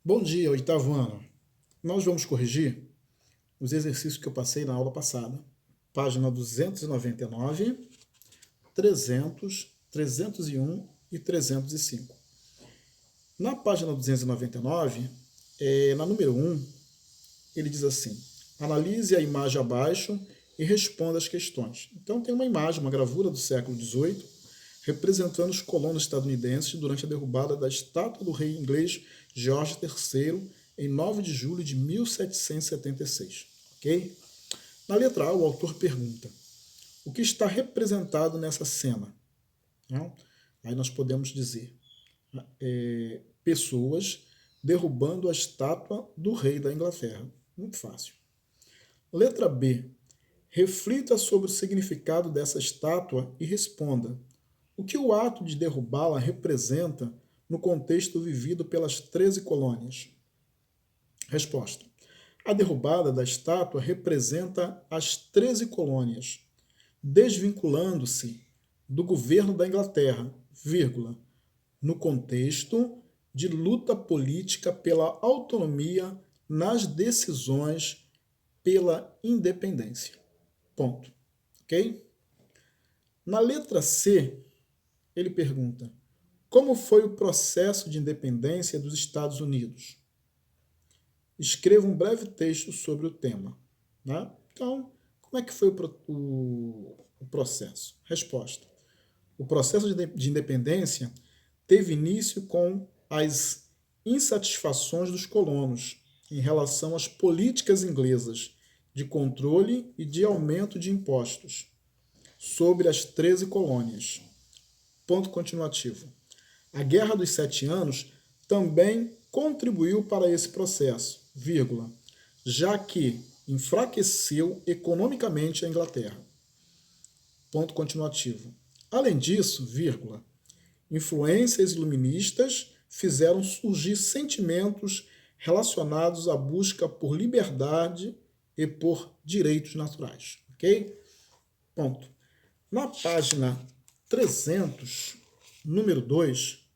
Bom dia, oitavo ano. Nós vamos corrigir os exercícios que eu passei na aula passada. Página 299, 300, 301 e 305. Na página 299, na número 1, ele diz assim: analise a imagem abaixo e responda as questões. Então tem uma imagem, uma gravura do século XVIII, representando os colonos estadunidenses durante a derrubada da estátua do rei inglês George III em 9 de julho de 1776. Ok? Na letra A, o autor pergunta: o que está representado nessa cena? Não? Aí nós podemos dizer pessoas derrubando a estátua do rei da Inglaterra. Muito fácil. Letra B. Reflita sobre o significado dessa estátua e responda: o que o ato de derrubá-la representa no contexto vivido pelas 13 colônias? Resposta: a derrubada da estátua representa as 13 colônias, desvinculando-se do governo da Inglaterra, vírgula, no contexto de luta política pela autonomia nas decisões pela independência. Ponto. Ok? Na letra C, ele pergunta: como foi o processo de independência dos Estados Unidos? Escreva um breve texto sobre o tema. Né? Então, como é que foi o processo? Resposta: o processo de independência teve início com as insatisfações dos colonos em relação às políticas inglesas de controle e de aumento de impostos sobre as 13 colônias. Ponto continuativo. A Guerra dos 7 Anos também contribuiu para esse processo, vírgula, já que enfraqueceu economicamente a Inglaterra. Ponto continuativo. Além disso, vírgula, influências iluministas fizeram surgir sentimentos relacionados à busca por liberdade e por direitos naturais. Ok? Ponto. Na página 300, número 2,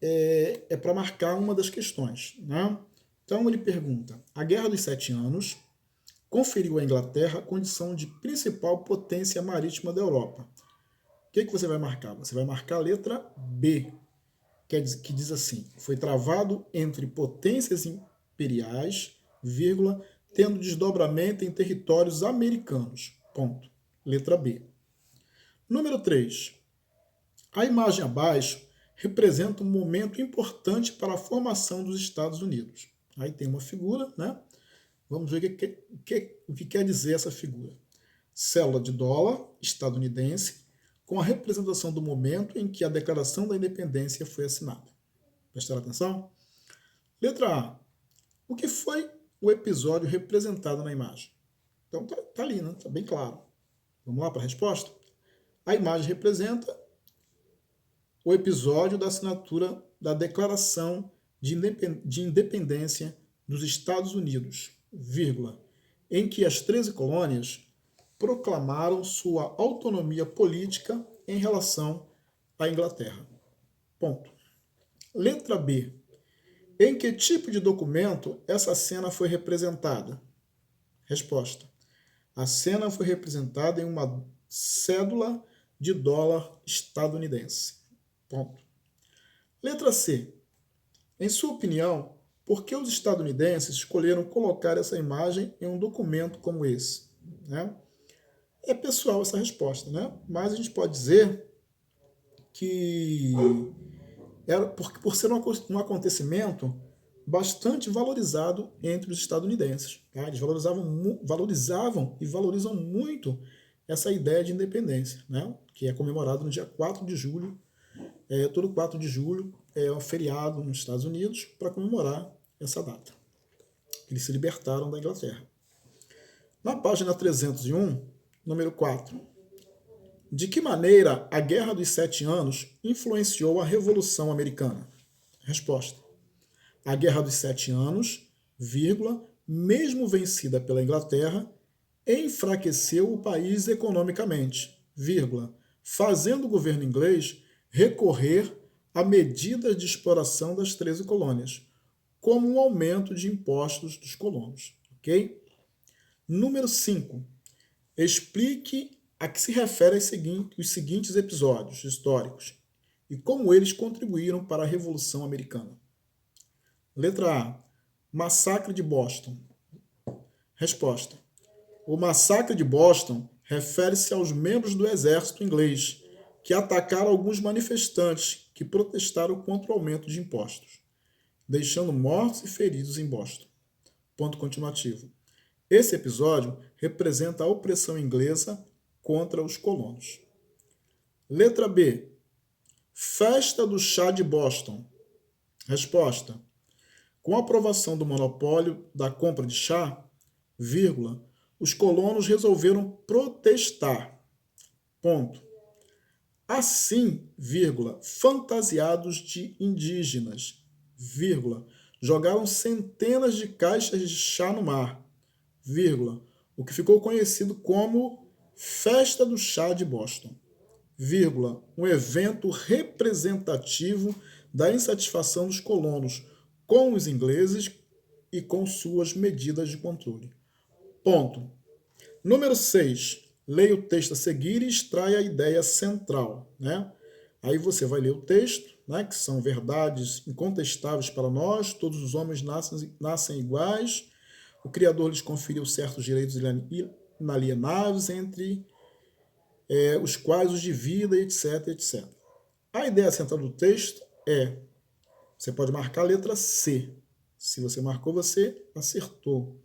é para marcar uma das questões. Né? Então ele pergunta: a Guerra dos 7 Anos conferiu à Inglaterra a condição de principal potência marítima da Europa. O que você vai marcar? Você vai marcar a letra B, que diz assim: foi travado entre potências imperiais, vírgula, tendo desdobramento em territórios americanos. Ponto. Letra B. Número 3. A imagem abaixo representa um momento importante para a formação dos Estados Unidos. Aí tem uma figura, né? Vamos ver o que quer dizer essa figura. Célula de dólar estadunidense com a representação do momento em que a Declaração da Independência foi assinada. Prestaram atenção? Letra A. O que foi o episódio representado na imagem? Então tá ali, né? Tá bem claro. Vamos lá para a resposta? A imagem representa o episódio da assinatura da Declaração de Independência dos Estados Unidos, vírgula, em que as 13 colônias proclamaram sua autonomia política em relação à Inglaterra. Ponto. Letra B. Em que tipo de documento essa cena foi representada? Resposta: a cena foi representada em uma cédula de dólar estadunidense. Ponto. Letra C. Em sua opinião, por que os estadunidenses escolheram colocar essa imagem em um documento como esse? Né? É pessoal essa resposta, né? Mas a gente pode dizer que era por ser um acontecimento bastante valorizado entre os estadunidenses. Tá? Eles valorizavam e valorizam muito essa ideia de independência, né? Que é comemorado no dia 4 de julho. Todo 4 de julho é um feriado nos Estados Unidos para comemorar essa data. Eles se libertaram da Inglaterra. Na página 301, número 4. De que maneira a Guerra dos 7 Anos influenciou a Revolução Americana? Resposta: a Guerra dos 7 Anos, vírgula, mesmo vencida pela Inglaterra, enfraqueceu o país economicamente, vírgula, fazendo o governo inglês recorrer a medidas de exploração das 13 colônias, como um aumento de impostos dos colonos. Ok? Número 5. Explique a que se refere os seguintes episódios históricos e como eles contribuíram para a Revolução Americana. Letra A. Massacre de Boston. Resposta. O massacre de Boston refere-se aos membros do exército inglês que atacaram alguns manifestantes que protestaram contra o aumento de impostos, deixando mortos e feridos em Boston. Ponto continuativo. Esse episódio representa a opressão inglesa contra os colonos. Letra B. Festa do Chá de Boston. Resposta. Com a aprovação do monopólio da compra de chá, os colonos resolveram protestar. Ponto. Assim, fantasiados de indígenas, jogaram centenas de caixas de chá no mar, o que ficou conhecido como Festa do Chá de Boston, um evento representativo da insatisfação dos colonos com os ingleses e com suas medidas de controle. Ponto. Número 6. Leia o texto a seguir e extraia a ideia central. Aí você vai ler o texto, que são verdades incontestáveis para nós, todos os homens nascem iguais, o Criador lhes conferiu certos direitos inalienáveis, entre os quais os de vida, etc, etc. A ideia central do texto você pode marcar a letra C. Se você marcou, você acertou.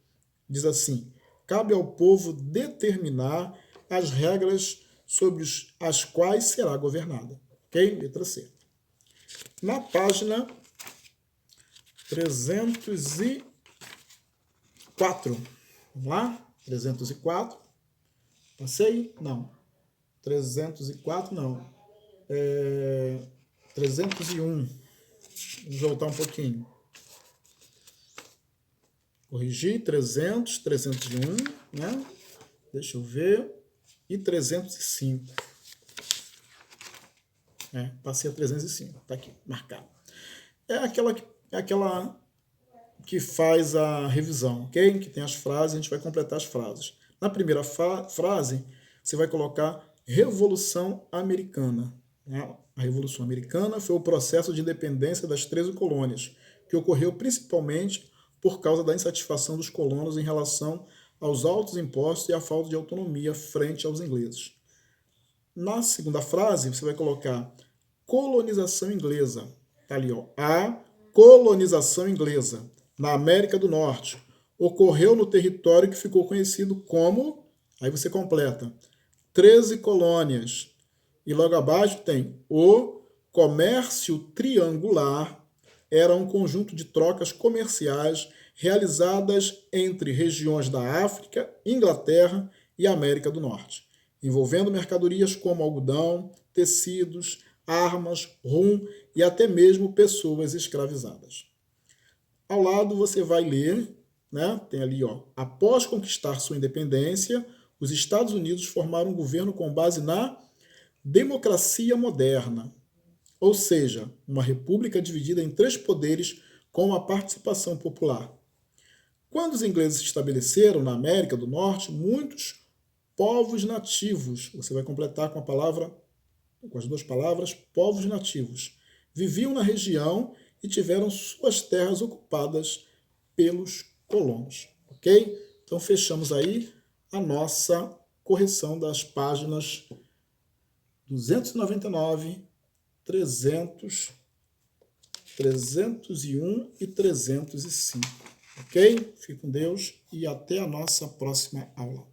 Diz assim: cabe ao povo determinar as regras sobre as quais será governada. Ok? Letra C. Na página 304. Vamos lá? 304. Passei? Não. 304 não. 301. Vamos voltar um pouquinho. Corrigir, 300, 301, Deixa eu ver. E 305. Passei a 305. Tá aqui, marcado. É aquela que faz a revisão, ok? Que tem as frases, a gente vai completar as frases. Na primeira frase, você vai colocar Revolução Americana. A Revolução Americana foi o processo de independência das 13 colônias, que ocorreu principalmente por causa da insatisfação dos colonos em relação aos altos impostos e à falta de autonomia frente aos ingleses. Na segunda frase, você vai colocar colonização inglesa. Está ali, a colonização inglesa na América do Norte ocorreu no território que ficou conhecido como, aí você completa, 13 colônias. E logo abaixo tem o comércio triangular, era um conjunto de trocas comerciais realizadas entre regiões da África, Inglaterra e América do Norte, envolvendo mercadorias como algodão, tecidos, armas, rum e até mesmo pessoas escravizadas. Ao lado você vai ler, tem ali, após conquistar sua independência, os Estados Unidos formaram um governo com base na democracia moderna, ou seja, uma república dividida em 3 poderes com a participação popular. Quando os ingleses se estabeleceram na América do Norte, muitos povos nativos, você vai completar com as 2 palavras, povos nativos, viviam na região e tiveram suas terras ocupadas pelos colonos. Ok? Então fechamos aí a nossa correção das páginas 299, 300, 301 e 305. Ok? Fique com Deus e até a nossa próxima aula.